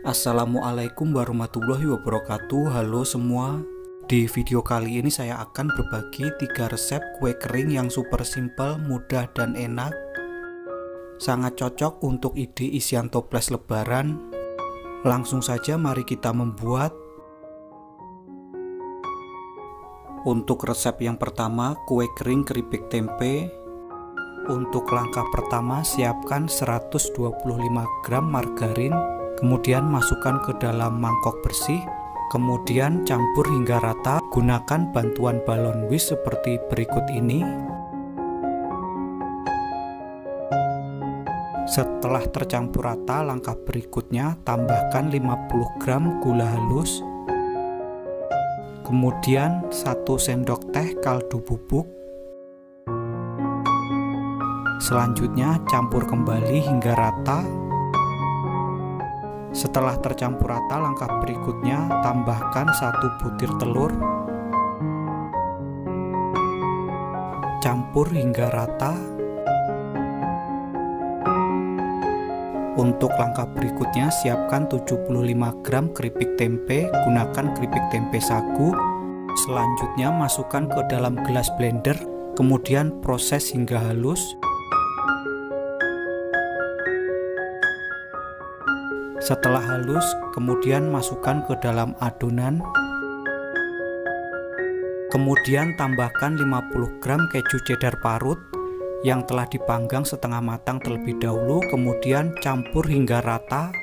Assalamualaikum warahmatullahi wabarakatuh. Halo semua. Di video kali ini saya akan berbagi 3 resep kue kering yang super simple, mudah dan enak. Sangat cocok untuk ide isian toples lebaran. Langsung saja mari kita membuat. Untuk resep yang pertama, kue kering keripik tempe. Untuk langkah pertama, siapkan 125 gram margarin, kemudian masukkan ke dalam mangkok bersih, kemudian campur hingga rata. Gunakan bantuan balon whisk seperti berikut ini. Setelah tercampur rata, langkah berikutnya tambahkan 50 gram gula halus, kemudian 1 sendok teh kaldu bubuk. Selanjutnya campur kembali hingga rata. Setelah tercampur rata, langkah berikutnya tambahkan 1 butir telur. Campur hingga rata. Untuk langkah berikutnya, siapkan 75 gram keripik tempe, gunakan keripik tempe sagu. Selanjutnya masukkan ke dalam gelas blender, kemudian proses hingga halus. Setelah halus, kemudian masukkan ke dalam adonan. Kemudian tambahkan 50 gram keju cheddar parut yang telah dipanggang setengah matang terlebih dahulu, kemudian campur hingga rata.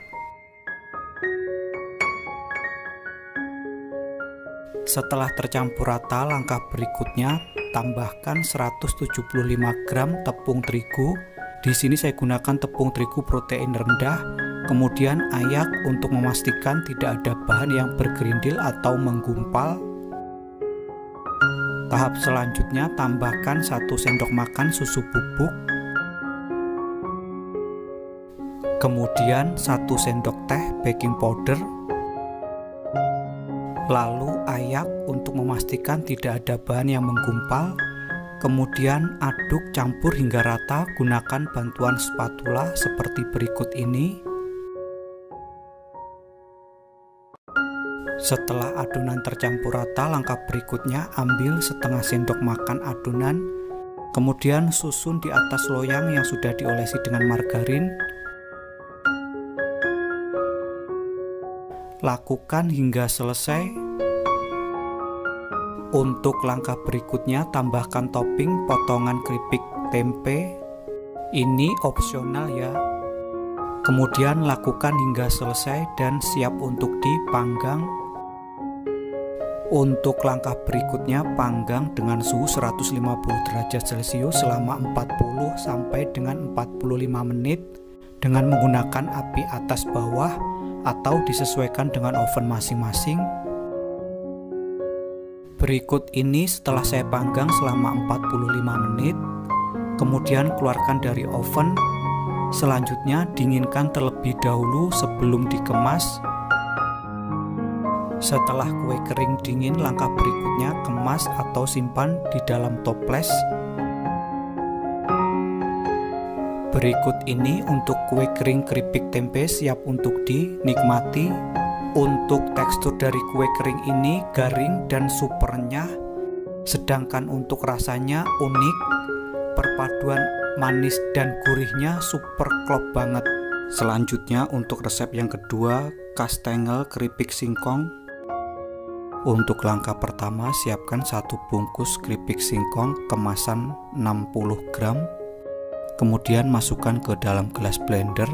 Setelah tercampur rata, langkah berikutnya tambahkan 175 gram tepung terigu. Di sini saya gunakan tepung terigu protein rendah. Kemudian ayak untuk memastikan tidak ada bahan yang bergerindil atau menggumpal. Tahap selanjutnya, tambahkan 1 sendok makan susu bubuk, kemudian 1 sendok teh baking powder, lalu ayak untuk memastikan tidak ada bahan yang menggumpal. Kemudian aduk campur hingga rata, gunakan bantuan spatula seperti berikut ini. Setelah adonan tercampur rata, langkah berikutnya ambil setengah sendok makan adonan, kemudian susun di atas loyang yang sudah diolesi dengan margarin. Lakukan hingga selesai. Untuk langkah berikutnya, tambahkan topping potongan keripik tempe. Ini opsional ya. Kemudian lakukan hingga selesai dan siap untuk dipanggang. Untuk langkah berikutnya, panggang dengan suhu 150 derajat Celcius selama 40 sampai dengan 45 menit dengan menggunakan api atas bawah atau disesuaikan dengan oven masing-masing. Berikut ini setelah saya panggang selama 45 menit, kemudian keluarkan dari oven. Selanjutnya dinginkan terlebih dahulu sebelum dikemas. Setelah kue kering dingin, langkah berikutnya kemas atau simpan di dalam toples. Berikut ini untuk kue kering keripik tempe siap untuk dinikmati. Untuk tekstur dari kue kering ini garing dan super renyah, sedangkan untuk rasanya unik. Perpaduan manis dan gurihnya super klop banget. Selanjutnya untuk resep yang kedua, kastengel keripik singkong. Untuk langkah pertama, siapkan 1 bungkus keripik singkong kemasan 60 gram. Kemudian masukkan ke dalam gelas blender.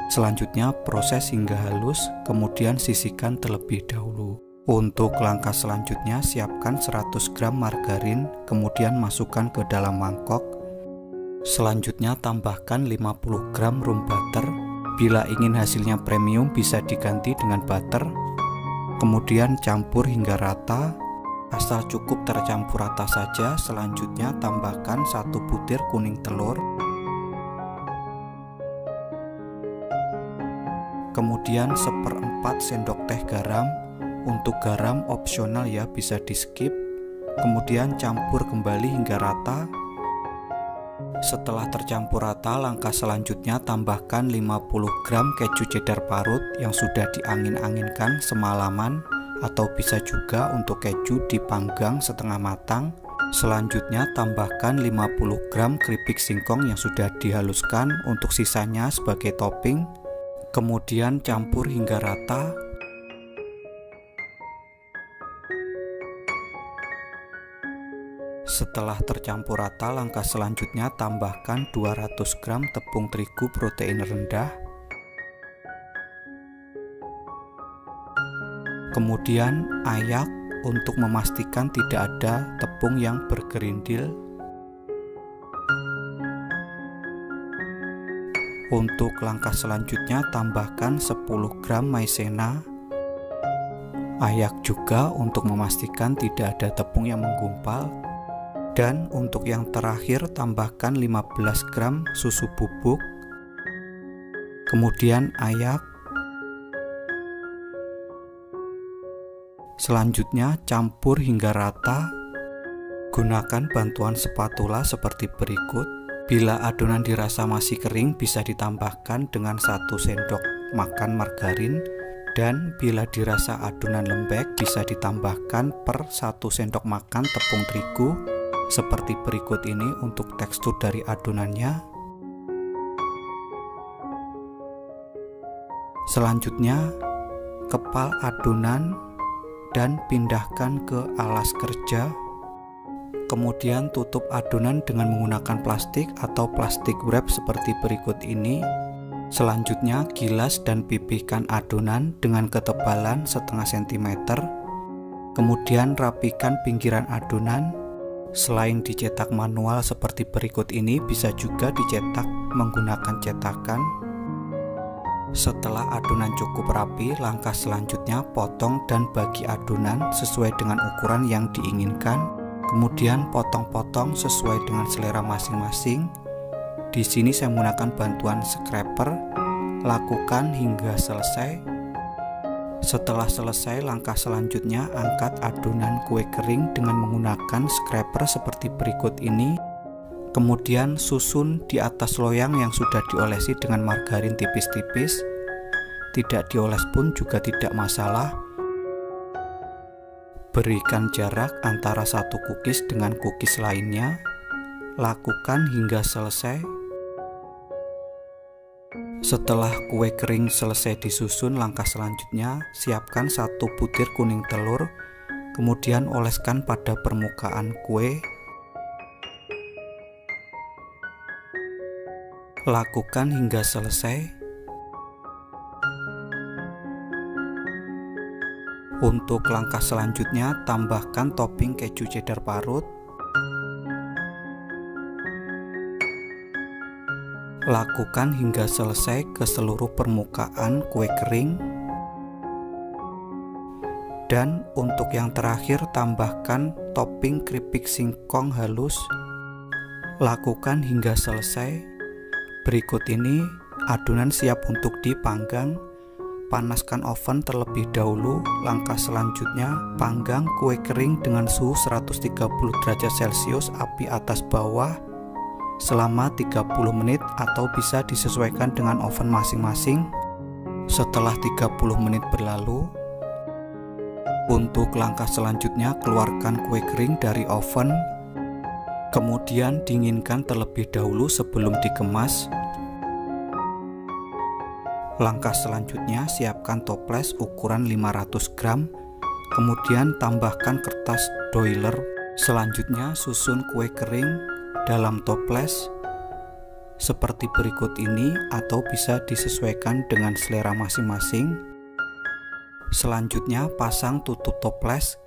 Selanjutnya proses hingga halus, kemudian sisihkan terlebih dahulu. Untuk langkah selanjutnya, siapkan 100 gram margarin, kemudian masukkan ke dalam mangkok. Selanjutnya tambahkan 50 gram room butter. Bila ingin hasilnya premium bisa diganti dengan butter. Kemudian campur hingga rata, asal cukup tercampur rata saja. Selanjutnya tambahkan 1 butir kuning telur. Kemudian 1/4 sendok teh garam. Untuk garam opsional ya, bisa di skip. Kemudian campur kembali hingga rata. Setelah tercampur rata, langkah selanjutnya tambahkan 50 gram keju cheddar parut yang sudah diangin-anginkan semalaman, atau bisa juga untuk keju dipanggang setengah matang. Selanjutnya tambahkan 50 gram keripik singkong yang sudah dihaluskan untuk sisanya sebagai topping. Kemudian campur hingga rata. Setelah tercampur rata, langkah selanjutnya tambahkan 200 gram tepung terigu protein rendah. Kemudian ayak untuk memastikan tidak ada tepung yang bergerindil. Untuk langkah selanjutnya tambahkan 10 gram maizena. Ayak juga untuk memastikan tidak ada tepung yang menggumpal. Dan untuk yang terakhir tambahkan 15 gram susu bubuk. Kemudian ayak. Selanjutnya campur hingga rata. Gunakan bantuan spatula seperti berikut. Bila adonan dirasa masih kering, bisa ditambahkan dengan 1 sendok makan margarin. Dan bila dirasa adonan lembek, bisa ditambahkan per 1 sendok makan tepung terigu. Seperti berikut ini untuk tekstur dari adonannya. Selanjutnya, kepal adonan dan pindahkan ke alas kerja. Kemudian tutup adonan dengan menggunakan plastik atau plastik wrap seperti berikut ini. Selanjutnya, gilas dan pipihkan adonan dengan ketebalan setengah sentimeter. Kemudian rapikan pinggiran adonan. Selain dicetak manual seperti berikut ini, bisa juga dicetak menggunakan cetakan. Setelah adonan cukup rapi, langkah selanjutnya potong dan bagi adonan sesuai dengan ukuran yang diinginkan. Kemudian potong-potong sesuai dengan selera masing-masing. Di sini saya menggunakan bantuan scraper. Lakukan hingga selesai. Setelah selesai, langkah selanjutnya angkat adonan kue kering dengan menggunakan scraper seperti berikut ini. Kemudian susun di atas loyang yang sudah diolesi dengan margarin tipis-tipis. Tidak dioles pun juga tidak masalah. Berikan jarak antara satu cookies dengan cookies lainnya. Lakukan hingga selesai. Setelah kue kering selesai disusun, langkah selanjutnya siapkan 1 butir kuning telur, kemudian oleskan pada permukaan kue. Lakukan hingga selesai. Untuk langkah selanjutnya, tambahkan topping keju cheddar parut. Lakukan hingga selesai ke seluruh permukaan kue kering. Dan untuk yang terakhir, tambahkan topping keripik singkong halus. Lakukan hingga selesai. Berikut ini adonan siap untuk dipanggang. Panaskan oven terlebih dahulu. Langkah selanjutnya, panggang kue kering dengan suhu 130 derajat Celcius api atas bawah selama 30 menit atau bisa disesuaikan dengan oven masing-masing. Setelah 30 menit berlalu, untuk langkah selanjutnya keluarkan kue kering dari oven. Kemudian dinginkan terlebih dahulu sebelum dikemas. Langkah selanjutnya siapkan toples ukuran 500 gram. Kemudian tambahkan kertas doiler. Selanjutnya susun kue kering dalam toples seperti berikut ini atau bisa disesuaikan dengan selera masing-masing. Selanjutnya pasang tutup toples.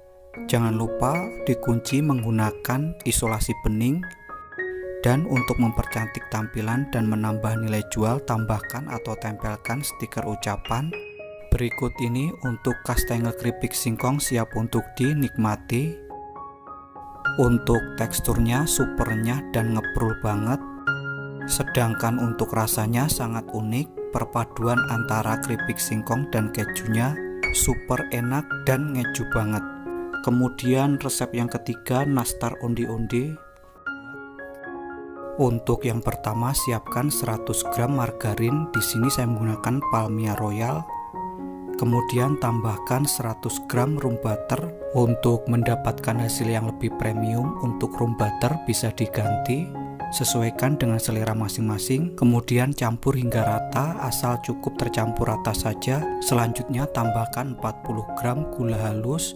Jangan lupa dikunci menggunakan isolasi bening. Dan untuk mempercantik tampilan dan menambah nilai jual, tambahkan atau tempelkan stiker ucapan. Berikut ini untuk kastengel keripik singkong siap untuk dinikmati. Untuk teksturnya super renyah dan ngeprul banget. Sedangkan untuk rasanya sangat unik. Perpaduan antara keripik singkong dan kejunya super enak dan ngeju banget. Kemudian resep yang ketiga, nastar undi-undi. Untuk yang pertama, siapkan 100 gram margarin. Di sini saya menggunakan Palmia Royal. Kemudian tambahkan 100 gram room butter. Untuk mendapatkan hasil yang lebih premium, untuk room butter bisa diganti, sesuaikan dengan selera masing-masing. Kemudian campur hingga rata, asal cukup tercampur rata saja. Selanjutnya tambahkan 40 gram gula halus.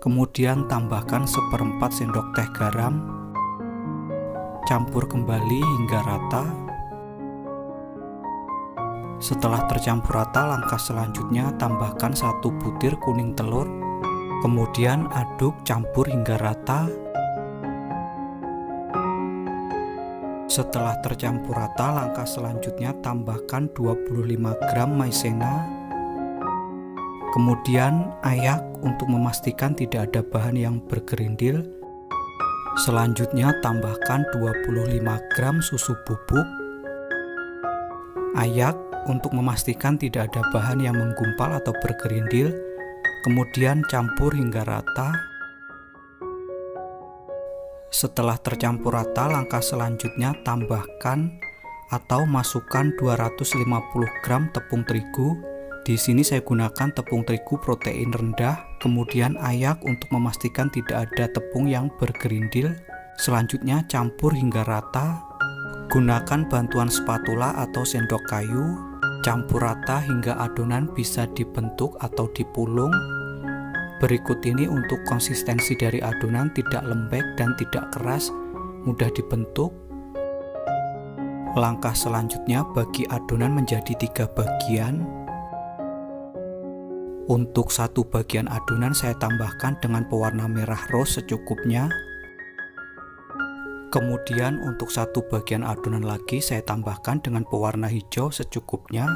Kemudian tambahkan 1/4 sendok teh garam. Campur kembali hingga rata. Setelah tercampur rata, langkah selanjutnya tambahkan 1 butir kuning telur. Kemudian aduk campur hingga rata. Setelah tercampur rata, langkah selanjutnya tambahkan 25 gram maizena. Kemudian ayak untuk memastikan tidak ada bahan yang bergerindil. Selanjutnya tambahkan 25 gram susu bubuk. Ayak untuk memastikan tidak ada bahan yang menggumpal atau bergerindil. Kemudian campur hingga rata. Setelah tercampur rata, langkah selanjutnya tambahkan atau masukkan 250 gram tepung terigu. Di sini saya gunakan tepung terigu protein rendah. Kemudian ayak untuk memastikan tidak ada tepung yang bergerindil. Selanjutnya campur hingga rata. Gunakan bantuan spatula atau sendok kayu. Campur rata hingga adonan bisa dibentuk atau dipulung. Berikut ini untuk konsistensi dari adonan, tidak lembek dan tidak keras, mudah dibentuk. Langkah selanjutnya, bagi adonan menjadi 3 bagian. Untuk 1 bagian adonan saya tambahkan dengan pewarna merah rose secukupnya. Kemudian untuk 1 bagian adonan lagi saya tambahkan dengan pewarna hijau secukupnya.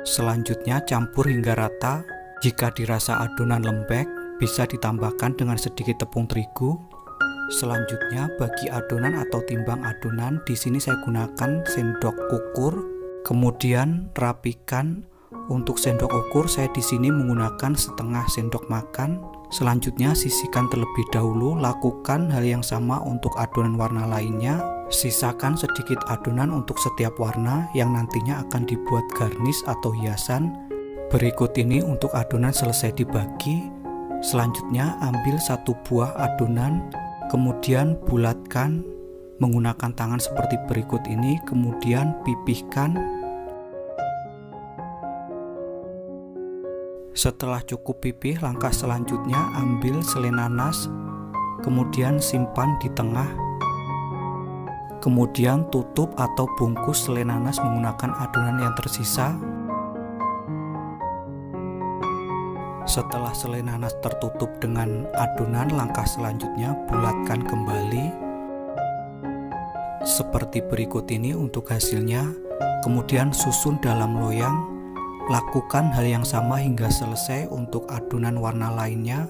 Selanjutnya campur hingga rata. Jika dirasa adonan lembek, bisa ditambahkan dengan sedikit tepung terigu. Selanjutnya bagi adonan atau timbang adonan, di sini saya gunakan sendok ukur. Kemudian rapikan. Untuk sendok ukur saya di sini menggunakan setengah sendok makan. Selanjutnya sisihkan terlebih dahulu. Lakukan hal yang sama untuk adonan warna lainnya. Sisakan sedikit adonan untuk setiap warna yang nantinya akan dibuat garnish atau hiasan. Berikut ini untuk adonan selesai dibagi. Selanjutnya ambil 1 buah adonan, kemudian bulatkan menggunakan tangan seperti berikut ini, kemudian pipihkan. Setelah cukup pipih, langkah selanjutnya ambil selai nanas, kemudian simpan di tengah. Kemudian tutup atau bungkus selai nanas menggunakan adonan yang tersisa. Setelah selai nanas tertutup dengan adonan, langkah selanjutnya bulatkan kembali. Seperti berikut ini untuk hasilnya. Kemudian susun dalam loyang. Lakukan hal yang sama hingga selesai untuk adonan warna lainnya.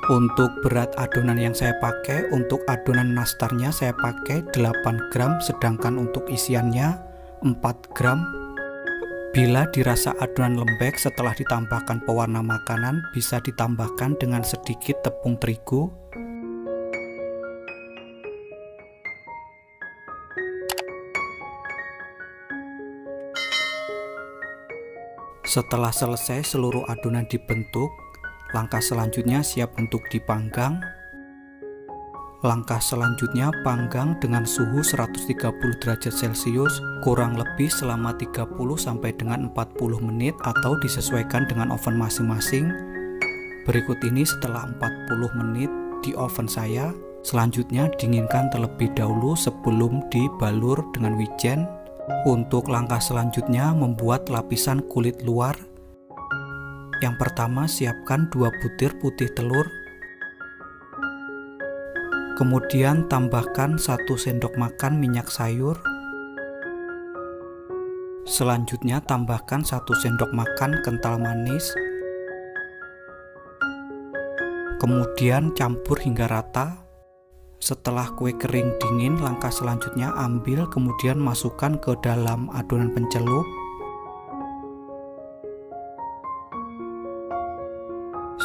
Untuk berat adonan yang saya pakai, untuk adonan nastarnya saya pakai 8 gram, sedangkan untuk isiannya 4 gram. Bila dirasa adonan lembek setelah ditambahkan pewarna makanan, bisa ditambahkan dengan sedikit tepung terigu. Setelah selesai seluruh adonan dibentuk, langkah selanjutnya siap untuk dipanggang. Langkah selanjutnya panggang dengan suhu 130 derajat Celcius kurang lebih selama 30 sampai dengan 40 menit atau disesuaikan dengan oven masing-masing. Berikut ini setelah 40 menit di oven saya. Selanjutnya dinginkan terlebih dahulu sebelum dibalur dengan wijen. Untuk langkah selanjutnya membuat lapisan kulit luar. Yang pertama siapkan 2 butir putih telur. Kemudian tambahkan 1 sendok makan minyak sayur. Selanjutnya tambahkan 1 sendok makan kental manis. Kemudian campur hingga rata. Setelah kue kering dingin, langkah selanjutnya ambil kemudian masukkan ke dalam adonan pencelup.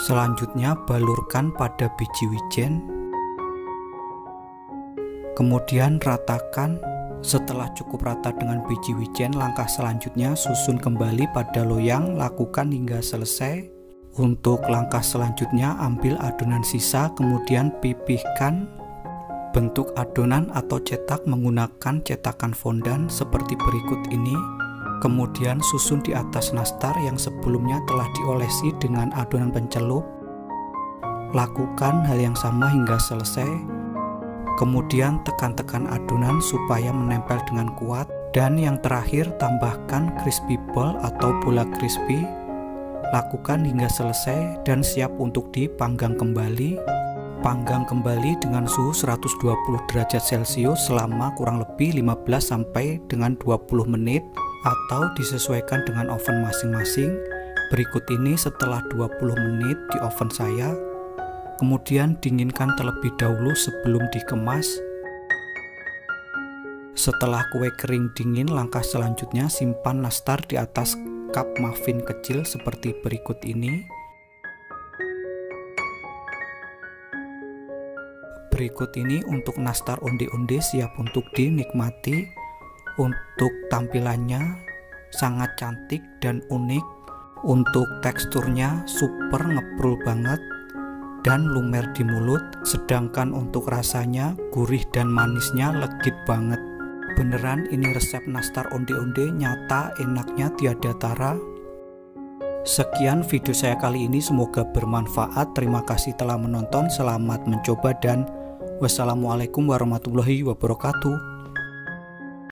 Selanjutnya balurkan pada biji wijen. Kemudian ratakan. Setelah cukup rata dengan biji wijen, langkah selanjutnya susun kembali pada loyang, lakukan hingga selesai. Untuk langkah selanjutnya, ambil adonan sisa, kemudian pipihkan. Bentuk adonan atau cetak menggunakan cetakan fondan seperti berikut ini. Kemudian susun di atas nastar yang sebelumnya telah diolesi dengan adonan pencelup. Lakukan hal yang sama hingga selesai. Kemudian tekan-tekan adonan supaya menempel dengan kuat. Dan yang terakhir, tambahkan crispy ball atau bola crispy. Lakukan hingga selesai dan siap untuk dipanggang kembali. Panggang kembali dengan suhu 120 derajat Celcius selama kurang lebih 15 sampai dengan 20 menit atau disesuaikan dengan oven masing-masing. Berikut ini setelah 20 menit di oven saya. Kemudian dinginkan terlebih dahulu sebelum dikemas. Setelah kue kering dingin, langkah selanjutnya simpan nastar di atas cup muffin kecil seperti berikut ini. Berikut ini untuk nastar onde-onde siap untuk dinikmati. Untuk tampilannya sangat cantik dan unik. Untuk teksturnya super ngeprul banget dan lumer di mulut, sedangkan untuk rasanya gurih dan manisnya legit banget. Beneran ini resep nastar onde-onde nyata enaknya tiada tara. Sekian video saya kali ini, semoga bermanfaat. Terima kasih telah menonton, selamat mencoba dan wassalamualaikum warahmatullahi wabarakatuh.